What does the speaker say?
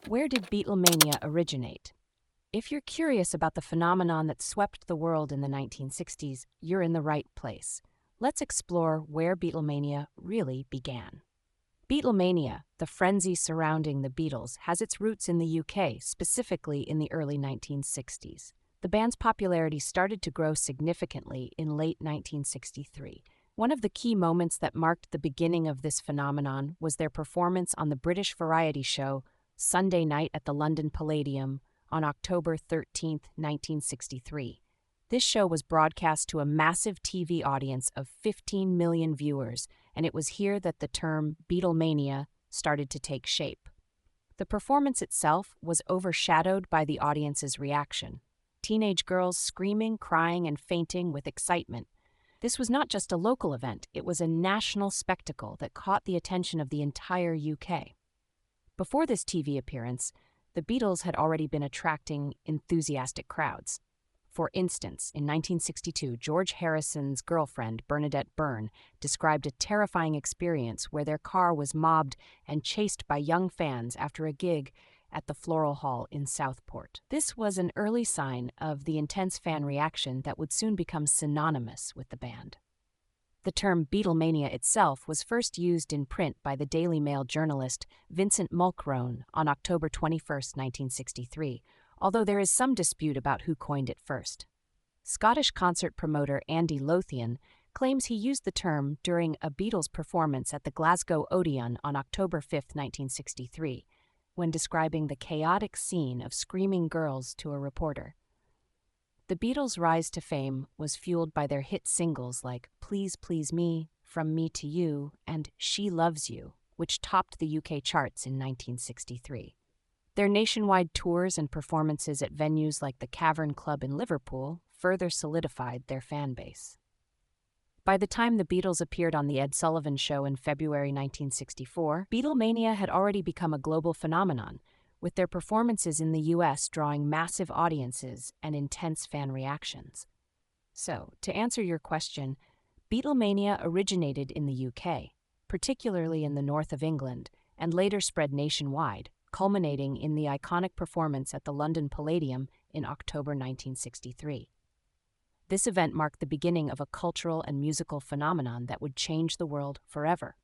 Where did Beatlemania originate? If you're curious about the phenomenon that swept the world in the 1960s, you're in the right place. Let's explore where Beatlemania really began. Beatlemania, the frenzy surrounding the Beatles, has its roots in the UK, specifically in the early 1960s. The band's popularity started to grow significantly in late 1963. One of the key moments that marked the beginning of this phenomenon was their performance on the British variety show Sunday Night at the London Palladium on October 13, 1963. This show was broadcast to a massive TV audience of 15 million viewers, and it was here that the term Beatlemania started to take shape. The performance itself was overshadowed by the audience's reaction. Teenage girls screaming, crying, and fainting with excitement. This was not just a local event, it was a national spectacle that caught the attention of the entire UK. Before this TV appearance, the Beatles had already been attracting enthusiastic crowds. For instance, in 1962, George Harrison's girlfriend, Bernadette Byrne, described a terrifying experience where their car was mobbed and chased by young fans after a gig at the Floral Hall in Southport. This was an early sign of the intense fan reaction that would soon become synonymous with the band. The term Beatlemania itself was first used in print by the Daily Mail journalist Vincent Mulcrone on October 21, 1963, although there is some dispute about who coined it first. Scottish concert promoter Andy Lothian claims he used the term during a Beatles performance at the Glasgow Odeon on October 5, 1963, when describing the chaotic scene of screaming girls to a reporter. The Beatles' rise to fame was fueled by their hit singles like Please Please Me, From Me to You, and She Loves You, which topped the UK charts in 1963. Their nationwide tours and performances at venues like the Cavern Club in Liverpool further solidified their fan base. By the time the Beatles appeared on The Ed Sullivan Show in February 1964, Beatlemania had already become a global phenomenon, with their performances in the US drawing massive audiences and intense fan reactions. So, to answer your question, Beatlemania originated in the UK, particularly in the north of England, and later spread nationwide, culminating in the iconic performance at the London Palladium in October 1963. This event marked the beginning of a cultural and musical phenomenon that would change the world forever.